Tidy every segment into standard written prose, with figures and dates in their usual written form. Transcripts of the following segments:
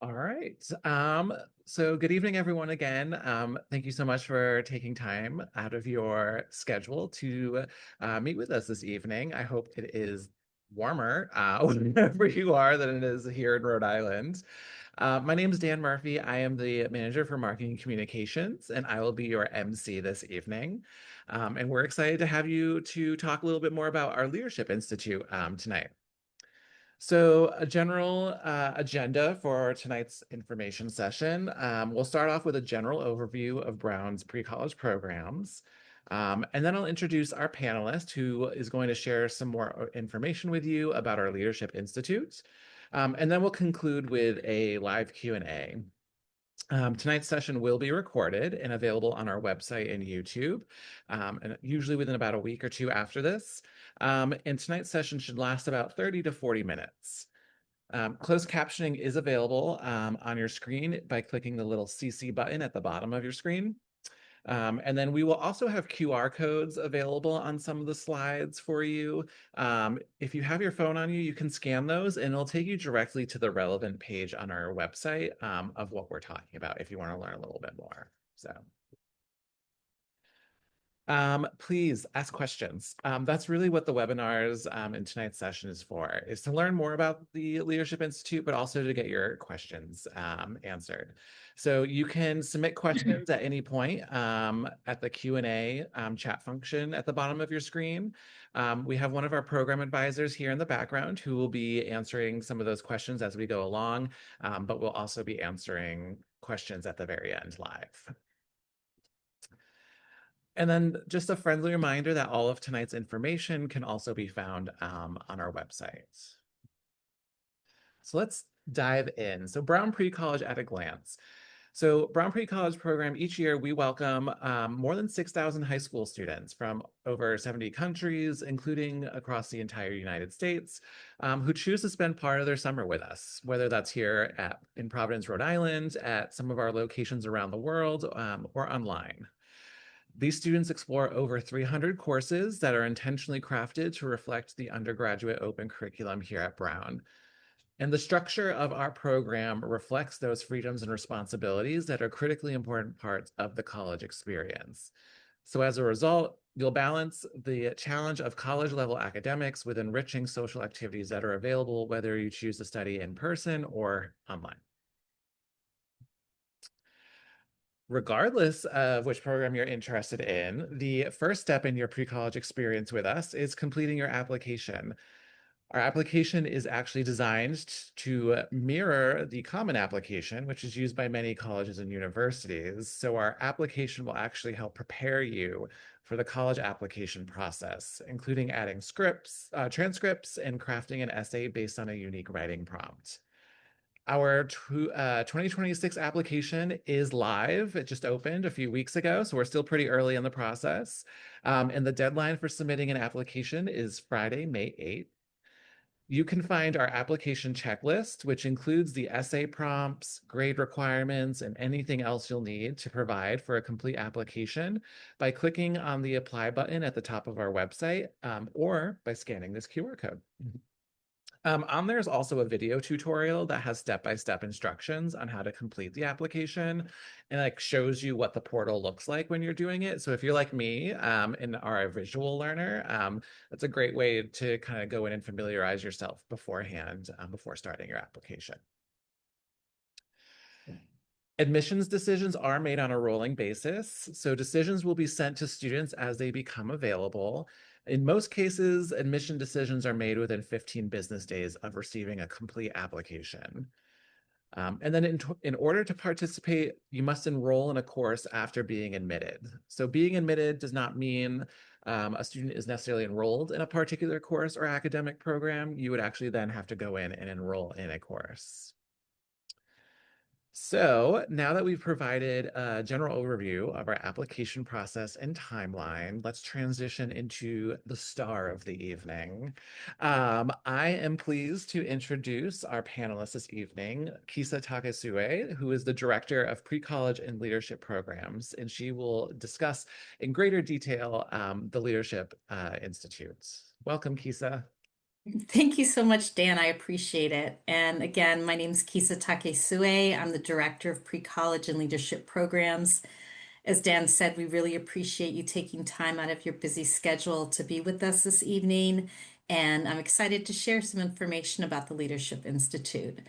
All right. So good evening, everyone, again. Thank you so much for taking time out of your schedule to meet with us this evening. I hope it is warmer wherever you are than it is here in Rhode Island. My name is Dan Murphy. I am the manager for marketing communications, and I will be your MC this evening. And we're excited to have you to talk a little bit more about our Leadership Institute tonight. So a general agenda for tonight's information session. We'll start off with a general overview of Brown's pre-college programs. And then I'll introduce our panelist who is going to share some more information with you about our Leadership Institute. And then we'll conclude with a live Q&A. Tonight's session will be recorded and available on our website and YouTube, and usually within about a week or two after this. And tonight's session should last about 30 to 40 minutes. Closed captioning is available on your screen by clicking the little CC button at the bottom of your screen. And then we will also have QR codes available on some of the slides for you. If you have your phone on you, you can scan those and it'll take you directly to the relevant page on our website of what we're talking about if you want to learn a little bit more. So. Please ask questions. That's really what the webinars in tonight's session is to learn more about the Leadership Institute, but also to get your questions answered. So you can submit questions at any point at the Q&A chat function at the bottom of your screen. We have one of our program advisors here in the background who will be answering some of those questions as we go along, but we'll also be answering questions at the very end live. And then just a friendly reminder that all of tonight's information can also be found on our website. So let's dive in. So Brown Pre-College at a glance. So Brown Pre-College program, each year we welcome more than 6,000 high school students from over 70 countries, including across the entire United States, who choose to spend part of their summer with us, whether that's here in Providence, Rhode Island, at some of our locations around the world, or online. These students explore over 300 courses that are intentionally crafted to reflect the undergraduate open curriculum here at Brown. And the structure of our program reflects those freedoms and responsibilities that are critically important parts of the college experience. So as a result, you'll balance the challenge of college-level academics with enriching social activities that are available whether you choose to study in person or online. Regardless of which program you're interested in, the first step in your pre-college experience with us is completing your application. Our application is actually designed to mirror the common application, which is used by many colleges and universities. So our application will actually help prepare you for the college application process, including adding transcripts, and crafting an essay based on a unique writing prompt. Our 2026 application is live. It just opened a few weeks ago, so we're still pretty early in the process. And the deadline for submitting an application is Friday, May 8th. You can find our application checklist, which includes the essay prompts, grade requirements, and anything else you'll need to provide for a complete application by clicking on the apply button at the top of our website or by scanning this QR code. On there is also a video tutorial that has step-by-step instructions on how to complete the application and like shows you what the portal looks like when you're doing it. So if you're like me and are a visual learner, that's a great way to kind of go in and familiarize yourself beforehand before starting your application. Admissions decisions are made on a rolling basis, so decisions will be sent to students as they become available. In most cases, admission decisions are made within 15 business days of receiving a complete application. And then in order to participate, you must enroll in a course after being admitted. So being admitted does not mean a student is necessarily enrolled in a particular course or academic program. You would actually then have to go in and enroll in a course. So now that we've provided a general overview of our application process and timeline, let's transition into the star of the evening. I am pleased to introduce our panelist this evening, Kisa Takesue, who is the Director of Pre-College and Leadership Programs, and she will discuss in greater detail the Leadership Institute. Welcome, Kisa. Thank you so much, Dan. I appreciate it. And again, my name is Kisa Takesue. I'm the Director of Pre-College and Leadership Programs. As Dan said, we really appreciate you taking time out of your busy schedule to be with us this evening. And I'm excited to share some information about the Leadership Institute.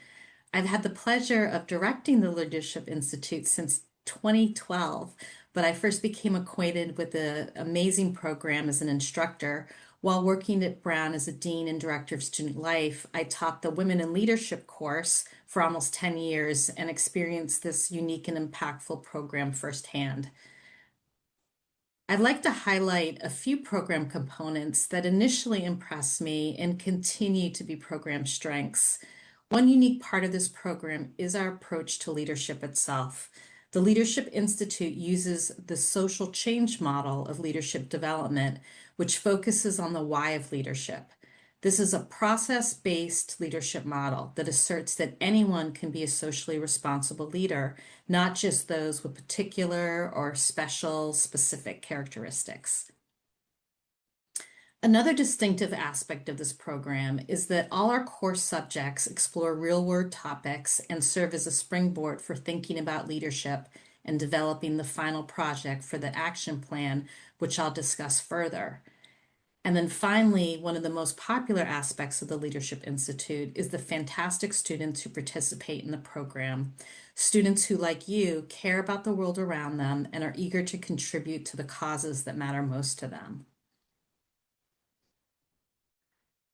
I've had the pleasure of directing the Leadership Institute since 2012, but I first became acquainted with the amazing program as an instructor. While working at Brown as a dean and director of student life, I taught the Women in Leadership course for almost 10 years and experienced this unique and impactful program firsthand. I'd like to highlight a few program components that initially impressed me and continue to be program strengths. One unique part of this program is our approach to leadership itself. The Leadership Institute uses the social change model of leadership development, which focuses on the why of leadership. This is a process-based leadership model that asserts that anyone can be a socially responsible leader, not just those with particular or special specific characteristics. Another distinctive aspect of this program is that all our course subjects explore real-world topics and serve as a springboard for thinking about leadership and developing the final project for the action plan, which I'll discuss further. And then finally, one of the most popular aspects of the Leadership Institute is the fantastic students who participate in the program. Students who, like you, care about the world around them and are eager to contribute to the causes that matter most to them.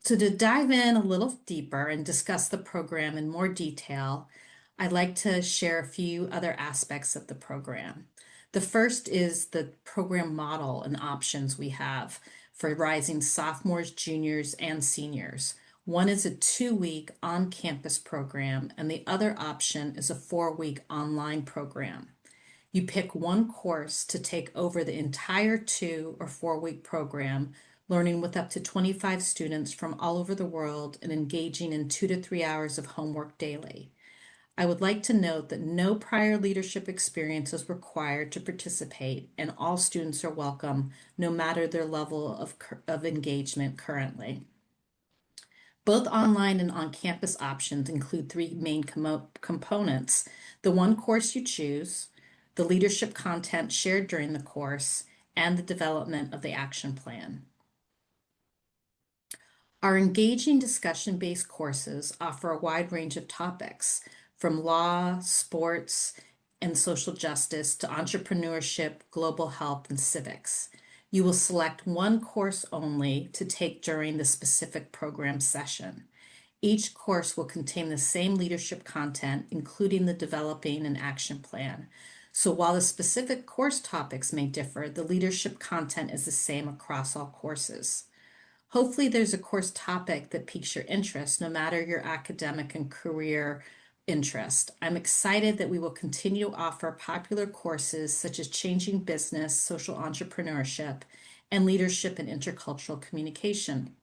So, to dive in a little deeper and discuss the program in more detail, I'd like to share a few other aspects of the program. The first is the program model and options we have for rising sophomores, juniors, and seniors. One is a 2-week on campus program, and the other option is a 4-week online program. You pick one course to take over the entire 2 or 4 week program, learning with up to 25 students from all over the world and engaging in 2 to 3 hours of homework daily. I would like to note that no prior leadership experience is required to participate, and all students are welcome, no matter their level of engagement currently. Both online and on-campus options include three main components: the one course you choose, the leadership content shared during the course, and the development of the action plan. Our engaging discussion-based courses offer a wide range of topics, from law, sports, and social justice to entrepreneurship, global health, and civics. You will select one course only to take during the specific program session. Each course will contain the same leadership content, including the developing and action plan. So while the specific course topics may differ, the leadership content is the same across all courses. Hopefully, there's a course topic that piques your interest, no matter your academic and career interest. I'm excited that we will continue to offer popular courses such as Changing Business, Social Entrepreneurship, and Leadership and Intercultural Communication.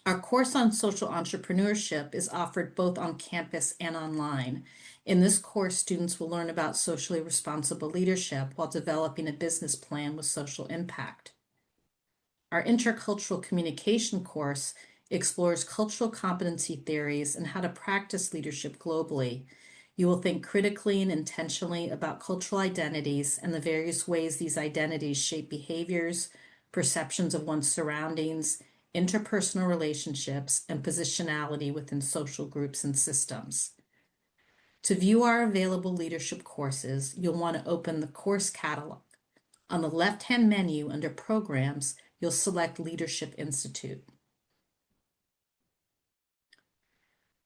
Our course on social entrepreneurship is offered both on campus and online. In this course, students will learn about socially responsible leadership while developing a business plan with social impact. Our intercultural communication course explores cultural competency theories and how to practice leadership globally. You will think critically and intentionally about cultural identities and the various ways these identities shape behaviors, perceptions of one's surroundings, interpersonal relationships, and positionality within social groups and systems. To view our available leadership courses, you'll want to open the course catalog. On the left-hand menu under Programs, you'll select Leadership Institute.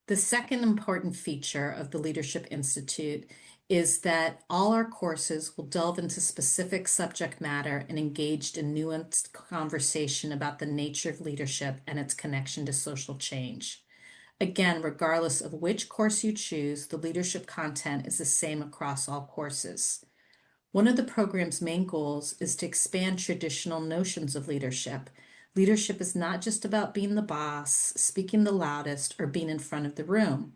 The second important feature of the Leadership Institute is that all our courses will delve into specific subject matter and engage in nuanced conversation about the nature of leadership and its connection to social change. Again, regardless of which course you choose, the leadership content is the same across all courses. One of the program's main goals is to expand traditional notions of leadership. Leadership is not just about being the boss, speaking the loudest, or being in front of the room.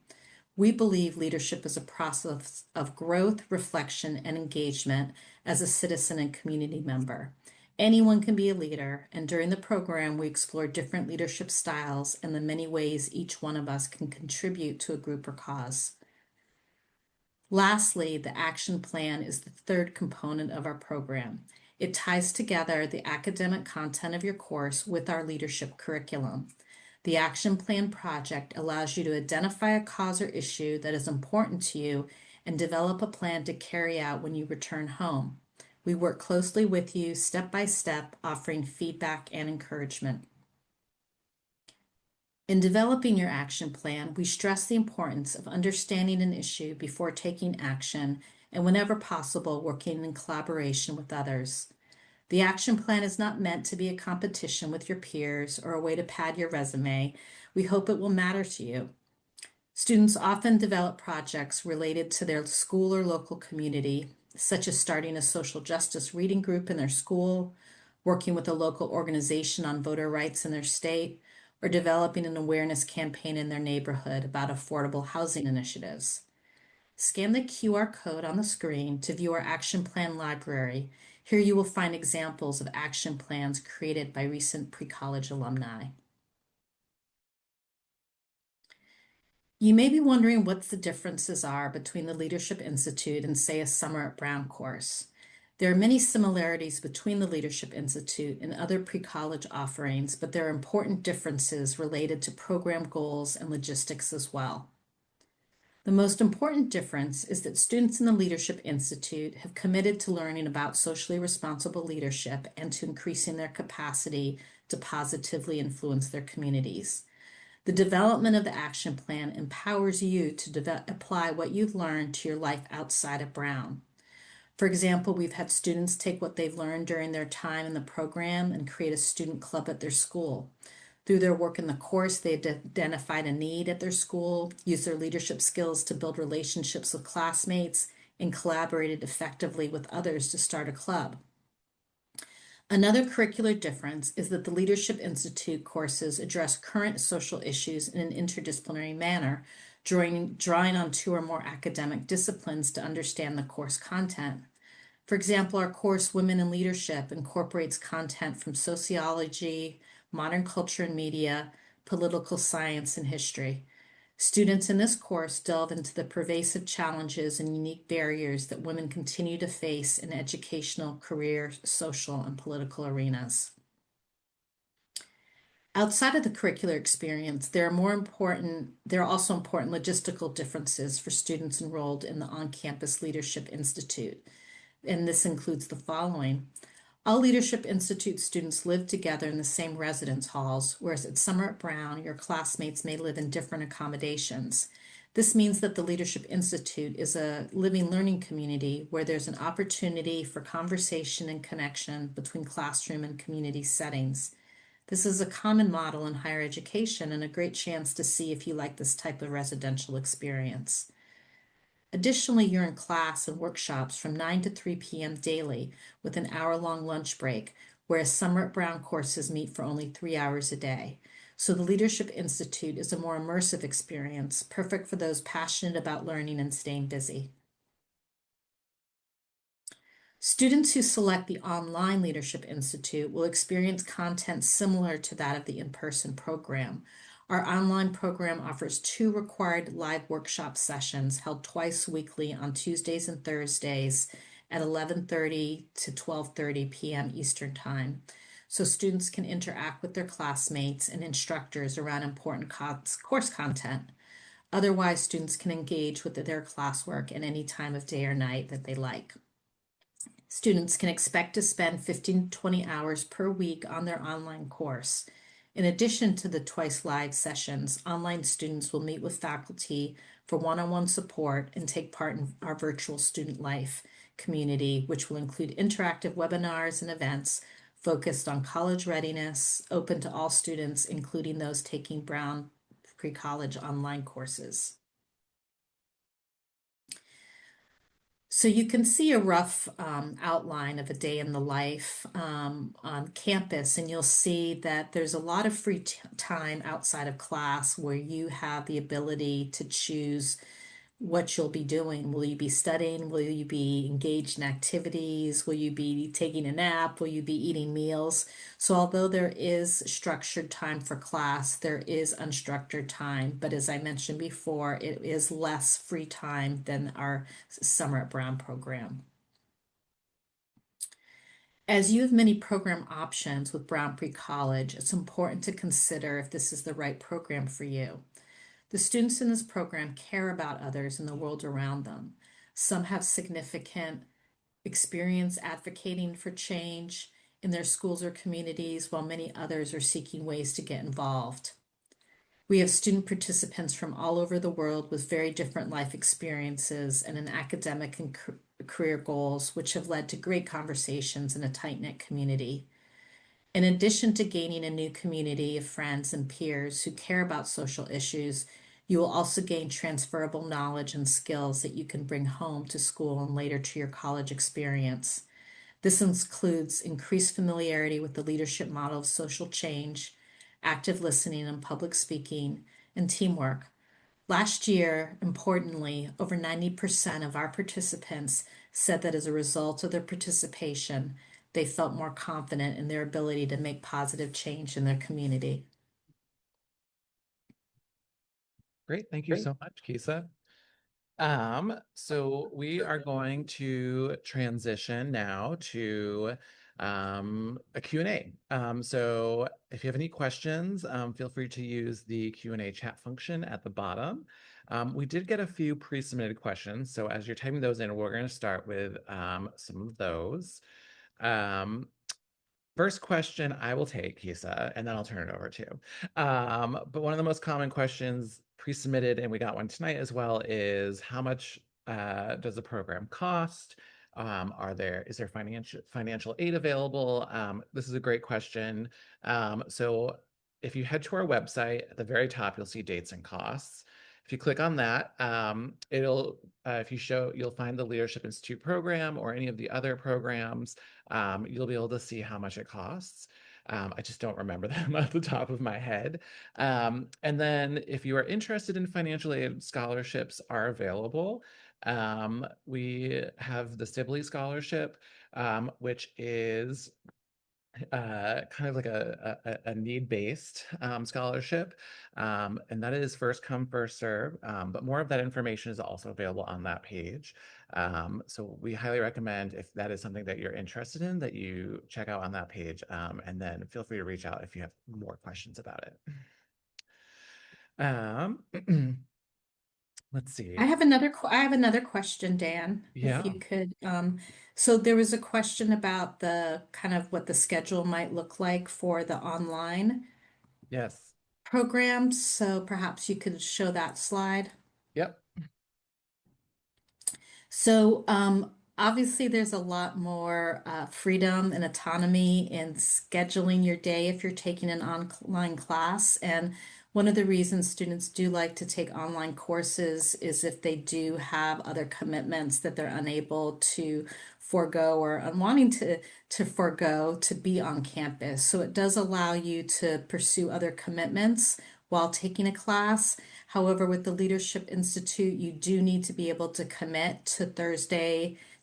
We believe leadership is a process of growth, reflection, and engagement as a citizen and community member. Anyone can be a leader, and during the program, we explore different leadership styles and the many ways each one of us can contribute to a group or cause. Lastly, the action plan is the third component of our program. It ties together the academic content of your course with our leadership curriculum. The action plan project allows you to identify a cause or issue that is important to you and develop a plan to carry out when you return home. We work closely with you step by step, offering feedback and encouragement. In developing your action plan, we stress the importance of understanding an issue before taking action and, whenever possible, working in collaboration with others. The action plan is not meant to be a competition with your peers or a way to pad your resume. We hope it will matter to you. Students often develop projects related to their school or local community, such as starting a social justice reading group in their school, working with a local organization on voter rights in their state, or developing an awareness campaign in their neighborhood about affordable housing initiatives. Scan the QR code on the screen to view our action plan library. Here you will find examples of action plans created by recent pre-college alumni. You may be wondering what the differences are between the Leadership Institute and, say, a Summer at Brown course. There are many similarities between the Leadership Institute and other pre-college offerings, but there are important differences related to program goals and logistics as well. The most important difference is that students in the Leadership Institute have committed to learning about socially responsible leadership and to increasing their capacity to positively influence their communities. The development of the action plan empowers you to apply what you've learned to your life outside of Brown. For example, we've had students take what they've learned during their time in the program and create a student club at their school. Through their work in the course, they identified a need at their school, used their leadership skills to build relationships with classmates, and collaborated effectively with others to start a club. Another curricular difference is that the Leadership Institute courses address current social issues in an interdisciplinary manner, drawing on two or more academic disciplines to understand the course content. For example, our course Women in Leadership incorporates content from sociology, modern culture and media, political science, and history. Students in this course delve into the pervasive challenges and unique barriers that women continue to face in educational, career, social, and political arenas. Outside of the curricular experience, there are also important logistical differences for students enrolled in the On-Campus Leadership Institute, and this includes the following. All Leadership Institute students live together in the same residence halls, whereas at Summer at Brown, your classmates may live in different accommodations. This means that the Leadership Institute is a living learning community where there's an opportunity for conversation and connection between classroom and community settings. This is a common model in higher education and a great chance to see if you like this type of residential experience. Additionally, you're in class and workshops from 9 to 3 p.m. daily with an hour-long lunch break, whereas Summer at Brown courses meet for only 3 hours a day. So the Leadership Institute is a more immersive experience, perfect for those passionate about learning and staying busy. Students who select the Online Leadership Institute will experience content similar to that of the in-person program. Our online program offers 2 required live workshop sessions held twice weekly on Tuesdays and Thursdays at 11:30 to 12:30 p.m. Eastern Time. So students can interact with their classmates and instructors around important course content. Otherwise, students can engage with their classwork at any time of day or night that they like. Students can expect to spend 15 to 20 hours per week on their online course. In addition to the twice live sessions, online students will meet with faculty for one-on-one support and take part in our virtual student life community, which will include interactive webinars and events focused on college readiness, open to all students, including those taking Brown pre-college online courses. So you can see a rough outline of a day in the life on campus, and you'll see that there's a lot of time outside of class where you have the ability to choose what you'll be doing. Will you be studying? Will you be engaged in activities? Will you be taking a nap? Will you be eating meals? So, although there is structured time for class, there is unstructured time. But as I mentioned before, it is less free time than our Summer at Brown program. As you have many program options with Brown Pre-College, it's important to consider if this is the right program for you. The students in this program care about others and the world around them. Some have significant experience advocating for change in their schools or communities, while many others are seeking ways to get involved. We have student participants from all over the world with very different life experiences and in academic and career goals, which have led to great conversations in a tight-knit community. In addition to gaining a new community of friends and peers who care about social issues, you will also gain transferable knowledge and skills that you can bring home to school and later to your college experience. This includes increased familiarity with the leadership model of social change, active listening and public speaking, and teamwork. Last year, importantly, over 90% of our participants said that as a result of their participation, they felt more confident in their ability to make positive change in their community. Great. Thank you Great. so much, Kisa. So we are going to transition now to a Q&A. So if you have any questions, feel free to use the Q&A chat function at the bottom. We did get a few pre-submitted questions, so as you're typing those in, we're going to start with some of those. Um, First question I will take, Kisa, and then I'll turn it over to you. But one of the most common questions pre-submitted, and we got one tonight as well, is how much does the program cost? Is there financial aid available? This is a great question. So if you head to our website, at the very top, you'll see dates and costs. If you click on that, you'll find the Leadership Institute program or any of the other programs. You'll be able to see how much it costs. I just don't remember them off the top of my head. And then if you are interested in financial aid, scholarships are available. We have the Sibley Scholarship, which is kind of like a need-based scholarship, and that is first come, first serve. But more of that information is also available on that page. So we highly recommend, if that is something that you're interested in, that you check out on that page, and then feel free to reach out if you have more questions about it. Um, let's see. I have another question, Dan, if Yeah. you could. So there was a question about the kind of what the schedule might look like for the online Yes. programs. So perhaps you could show that slide. Yep. So, obviously, there's a lot more freedom and autonomy in scheduling your day if you're taking an online class. And one of the reasons students do like to take online courses is if they do have other commitments that they're unable to forego or unwanting to forego to be on campus. So it does allow you to pursue other commitments while taking a class. However, with the Leadership Institute, you do need to be able to commit to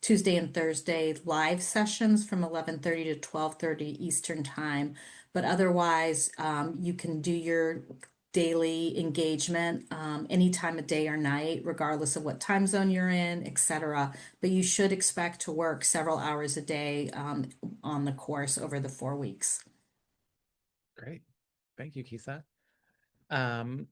Tuesday and Thursday live sessions from 11:30 to 12:30 Eastern Time. But otherwise, you can do your daily engagement any time of day or night, regardless of what time zone you're in, etc. But you should expect to work several hours a day on the course over the 4 weeks. Great. Thank you, Kisa. Um,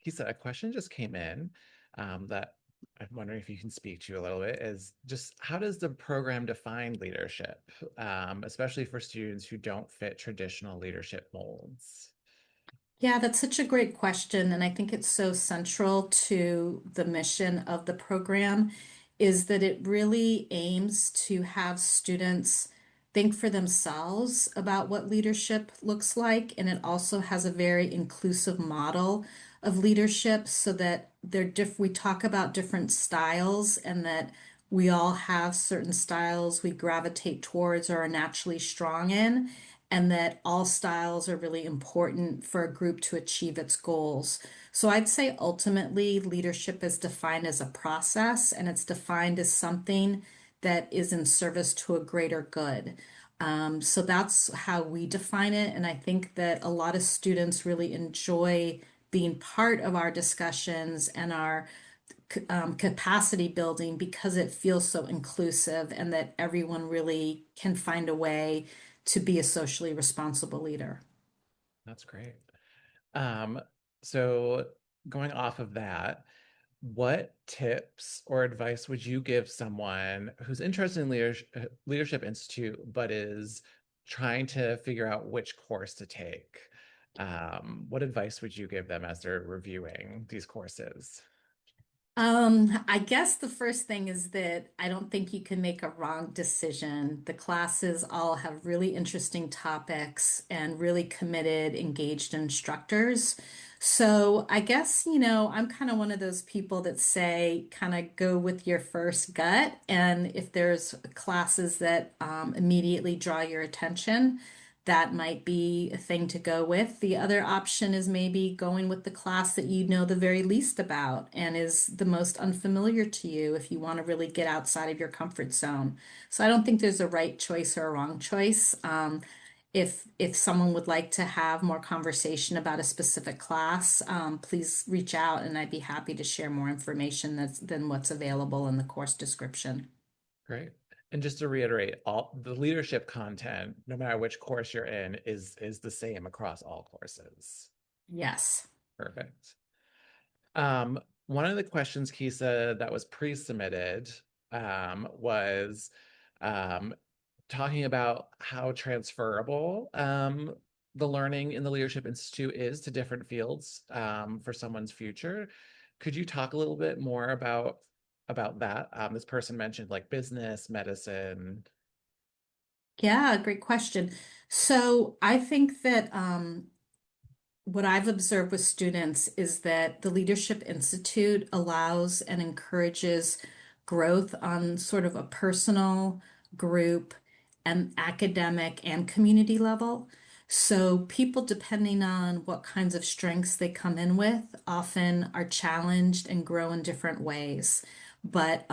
Kisa, a question just came in that I'm wondering if you can speak to a little bit, is just how does the program define leadership, especially for students who don't fit traditional leadership molds? Yeah, that's such a great question. And I think it's so central to the mission of the program is that it really aims to have students think for themselves about what leadership looks like. And it also has a very inclusive model of leadership so that we talk about different styles and that we all have certain styles we gravitate towards or are naturally strong in. and that all styles are really important for a group to achieve its goals. So I'd say ultimately leadership is defined as a process and it's defined as something that is in service to a greater good. So that's how we define it. And I think that a lot of students really enjoy being part of our discussions and our capacity building because it feels so inclusive and that everyone really can find a way to be a socially responsible leader. That's great. Um, so going off of that, what tips or advice would you give someone who's interested in Leadership Institute, but is trying to figure out which course to take? What advice would you give them as they're reviewing these courses? I guess the first thing is that I don't think you can make a wrong decision. The classes all have really interesting topics and really committed, engaged instructors. So I guess, I'm kind of one of those people that say kind of go with your first gut. And if there's classes that immediately draw your attention, that might be a thing to go with. The other option is maybe going with the class that you know the very least about and is the most unfamiliar to you if you want to really get outside of your comfort zone. So I don't think there's a right choice or a wrong choice. If someone would like to have more conversation about a specific class, please reach out and I'd be happy to share more information than what's available in the course description. Great. And just to reiterate, all the leadership content, no matter which course you're in, is the same across all courses. Yes. Perfect. One of the questions, Kisa, that was pre-submitted was um, talking about how transferable the learning in the Leadership Institute is to different fields for someone's future. Could you talk a little bit more about that? This person mentioned like business, medicine. Yeah, great question. So I think that what I've observed with students is that the Leadership Institute allows and encourages growth on sort of a personal, group, and academic and community level. So people, depending on what kinds of strengths they come in with, often are challenged and grow in different ways. But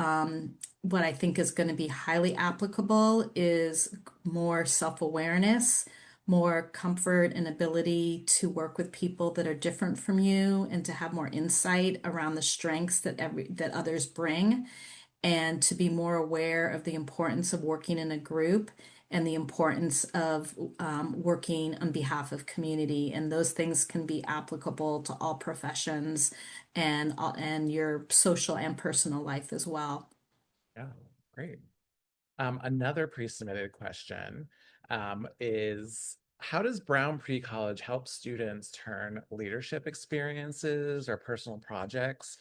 what I think is going to be highly applicable is more self-awareness, more comfort and ability to work with people that are different from you and to have more insight around the strengths that others bring and to be more aware of the importance of working in a group and the importance of working on behalf of community. And those things can be applicable to all professions and your social and personal life as well. Yeah, great. Another pre-submitted question is how does Brown Pre-College help students turn leadership experiences or personal projects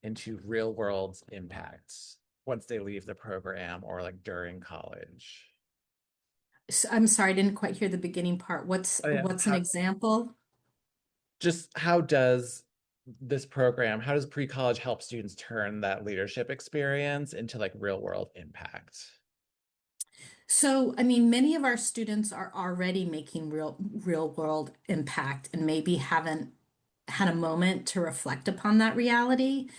into real-world impacts once they leave the program or like during college? So, I'm sorry, I didn't quite hear the beginning part. What's Oh yeah. what's an example? How does this program, how does pre-college help students turn that leadership experience into like real-world impact? So, I mean, many of our students are already making real world impact and maybe haven't had a moment to reflect upon that reality.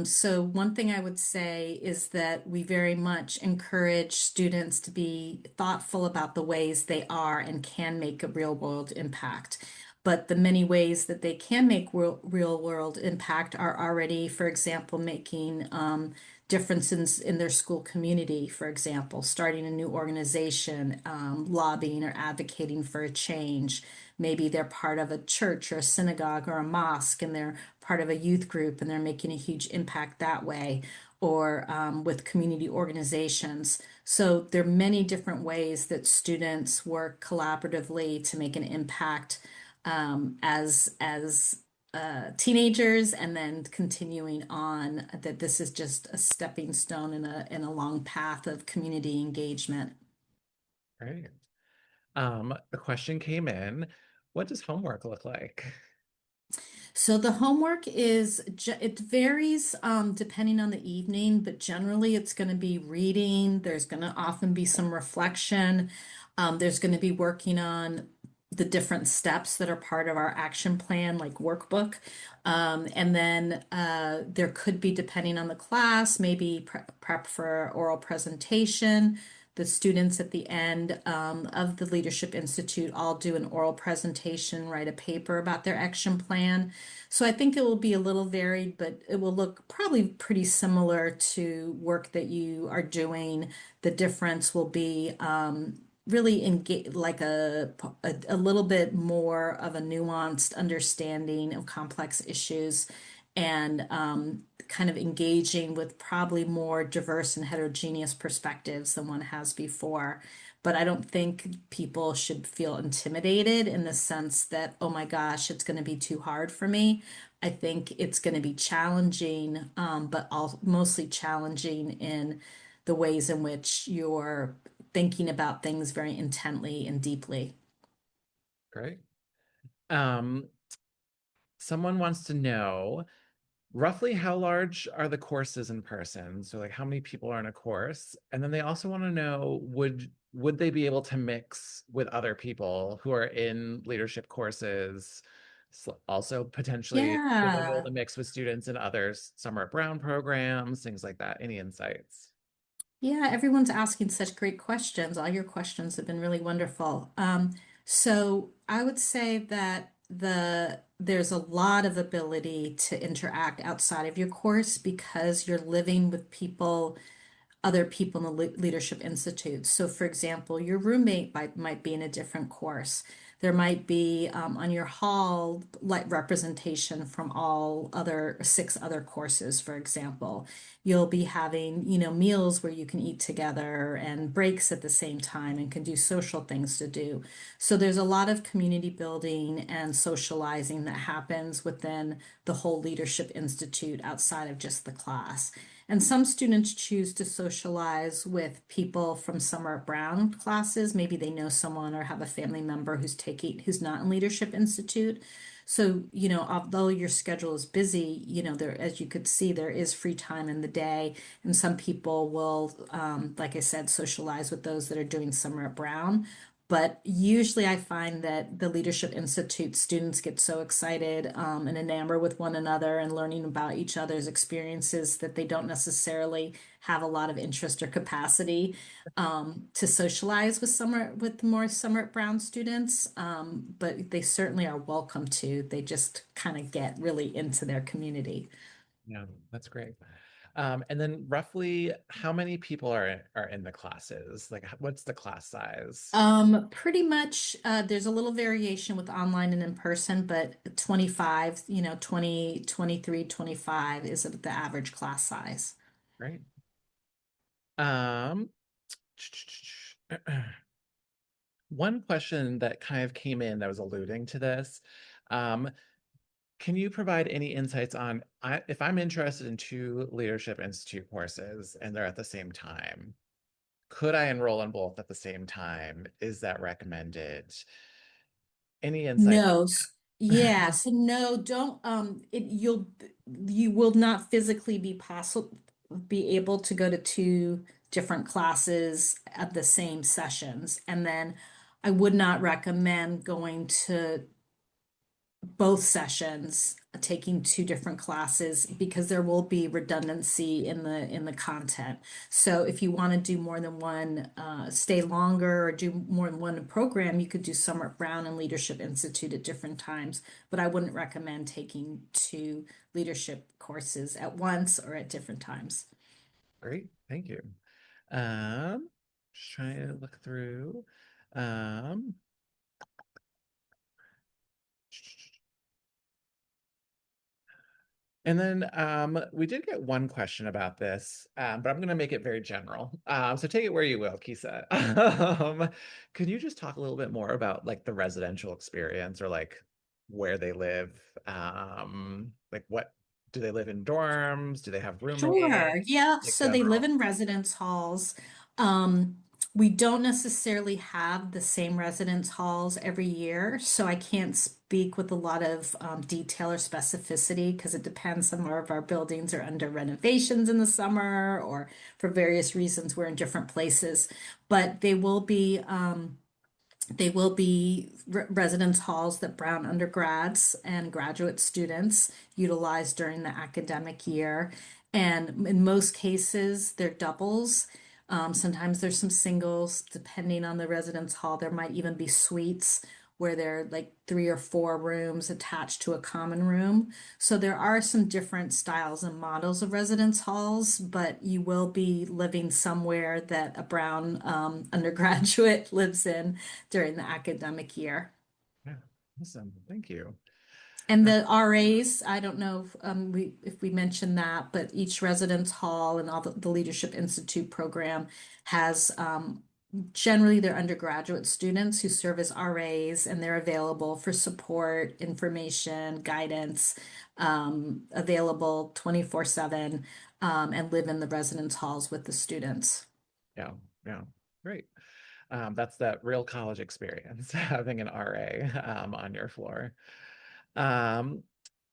So one thing I would say is that we very much encourage students to be thoughtful about the ways they are and can make a real world impact. But the many ways that they can make real world impact are already, for example, making differences in their school community, for example, starting a new organization, lobbying or advocating for a change. Maybe they're part of a church or a synagogue or a mosque and they're part of a youth group and they're making a huge impact that way, or with community organizations. So there are many different ways that students work collaboratively to make an impact as teenagers and then continuing on that this is just a stepping stone in a long path of community engagement. Right. A question came in. What does homework look like? So the homework it varies depending on the evening, but generally it's going to be reading. There's going to often be some reflection. There's going to be working on the different steps that are part of our action plan, like workbook. And then there could be, depending on the class, maybe prep for oral presentation. The students at the end of the Leadership Institute all do an oral presentation, write a paper about their action plan. So I think it will be a little varied, but it will look probably pretty similar to work that you are doing. The difference will be really engage like a little bit more of a nuanced understanding of complex issues and kind of engaging with probably more diverse and heterogeneous perspectives than one has before. But I don't think people should feel intimidated in the sense that, oh my gosh, it's going to be too hard for me. I think it's going to be challenging, but all mostly challenging in the ways in which you're thinking about things very intently and deeply. Great. Um, Someone wants to know roughly how large are the courses in person? So like how many people are in a course? And then they also want to know would they be able to mix with other people who are in leadership courses? Also potentially would they be able Yeah. to mix with students in other summer Brown programs, things like that? Any insights? Yeah, everyone's asking such great questions. All your questions have been really wonderful. So I would say that there's a lot of ability to interact outside of your course because you're living with people, other people in the Leadership Institute. So, for example, your roommate might be in a different course. There might be on your hall like representation from all other 6 other courses, for example. You'll be having, meals where you can eat together and breaks at the same time and can do social things to do. So there's a lot of community building and socializing that happens within the whole Leadership Institute outside of just the class. And some students choose to socialize with people from Summer Brown classes. Maybe they know someone or have a family member who's not in Leadership Institute. So, although your schedule is busy, there, as you could see, there is free time in the day. And some people will, like I said, socialize with those that are doing Summer at Brown. But usually I find that the Leadership Institute students get so excited and enamored with one another and learning about each other's experiences that they don't necessarily have a lot of interest or capacity to socialize with more Summer at Brown students. But they certainly are welcome to. They just kind of get really into their community. Yeah, that's great. And then roughly how many people are in the classes? Like what's the class size? Pretty much, there's a little variation with online and in person, but 25, 20, 23, 25 is the average class size. Great. Um, One question that kind of came in that was alluding to this. Um, can you provide any insights on if I'm interested in 2 Leadership Institute courses and they're at the same time, could I enroll in both at the same time? Is that recommended? Any insight? No, yeah, so no, don't you will not physically be able to go to 2 different classes at the same sessions. And then I would not recommend going to both sessions, taking 2 different classes because there will be redundancy in the content. So if you want to do more than one, stay longer or do more than one program, you could do Summer Brown and Leadership Institute at different times. But I wouldn't recommend taking 2 leadership courses at once or at different times. Great, thank you. Um, just trying to look through. Um, And then we did get one question about this, but I'm going to make it very general. So take it where you will, Kisa. Could you just talk a little bit more about like the residential experience or like where they live? Like what do they live in dorms? Do they have Sure. roommates? Yeah. Like So they live general. in residence halls. Um, we don't necessarily have the same residence halls every year, so I can't speak with a lot of detail or specificity because it depends. Some of our buildings are under renovations in the summer, or for various reasons, we're in different places. But they will be. They will be residence halls that Brown undergrads and graduate students utilize during the academic year. And in most cases, they're doubles. Sometimes there's some singles, depending on the residence hall. There might even be suites where there are like 3 or 4 rooms attached to a common room. So there are some different styles and models of residence halls, but you will be living somewhere that a Brown undergraduate lives in during the academic year. Yeah, awesome. Thank you. And Uh, the RAs, I don't know if we mentioned that, but each residence hall and all the Leadership Institute program has generally they're undergraduate students who serve as RAs, and they're available for support, information, guidance, available 24/7, and live in the residence halls with the students. yeah, yeah, great. That's that real college experience, having an RA on your floor. Um,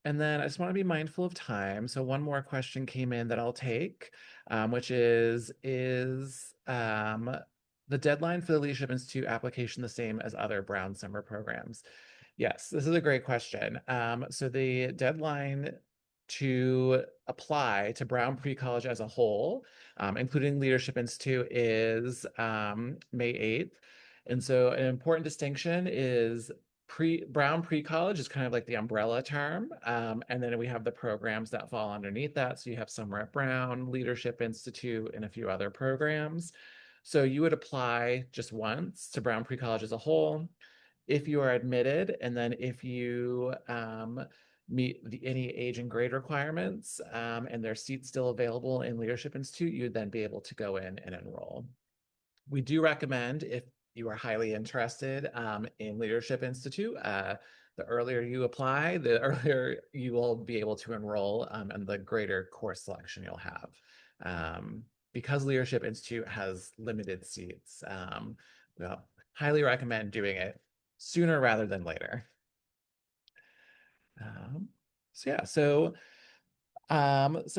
and then I just want to be mindful of time. So one more question came in that I'll take, which is the deadline for the Leadership Institute application the same as other Brown summer programs? Yes, this is a great question. So the deadline to apply to Brown Pre-College as a whole, including Leadership Institute, is May 8th. And so an important distinction is Brown Pre-College is kind of like the umbrella term. And then we have the programs that fall underneath that. So you have Summer at Brown, Leadership Institute, and a few other programs. So you would apply just once to Brown Pre-College as a whole if you are admitted, and then if you meet any age and grade requirements, and there's seats still available in Leadership Institute, you'd then be able to go in and enroll. We do recommend, if you are highly interested in Leadership Institute, the earlier you apply, the earlier you will be able to enroll, and the greater course selection you'll have. Because Leadership Institute has limited seats, well, highly recommend doing it sooner rather than later. Um, so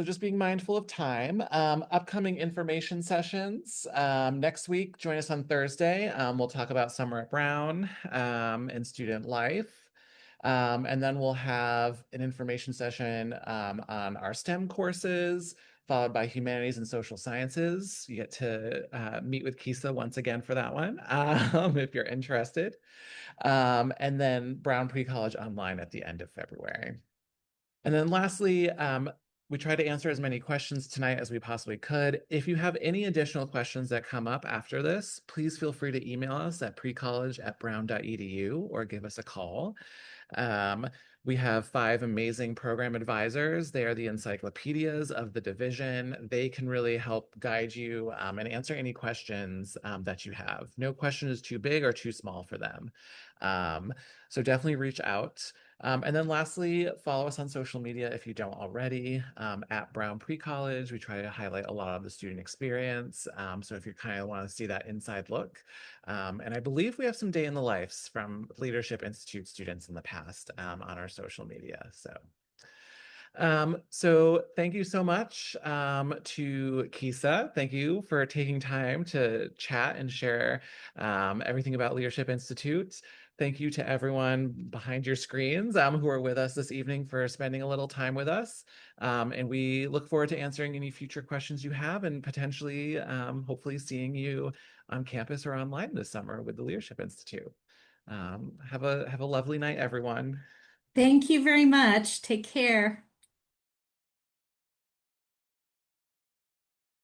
just being mindful of time. Upcoming information sessions. Next week, join us on Thursday. We'll talk about Summer at Brown and student life. And then we'll have an information session on our STEM courses, followed by humanities and social sciences. You get to meet with Kisa once again for that one, if you're interested. And then Brown Pre-College Online at the end of February. And then lastly, we try to answer as many questions tonight as we possibly could. If you have any additional questions that come up after this, please feel free to email us at precollege@brown.edu or give us a call. Um, we have 5 amazing program advisors. They are the encyclopedias of the division. They can really help guide you and answer any questions that you have. No question is too big or too small for them. So definitely reach out. And then lastly, follow us on social media if you don't already, at Brown Pre-College. We try to highlight a lot of the student experience. So if you kind of want to see that inside look, and I believe we have some day in the lives from Leadership Institute students in the past on our social media. So thank you so much to Kisa. Thank you for taking time to chat and share everything about Leadership Institute. Thank you to everyone behind your screens who are with us this evening for spending a little time with us. And we look forward to answering any future questions you have and potentially, hopefully, seeing you on campus or online this summer with the Leadership Institute. Have a lovely night, everyone. Thank you very much. Take care.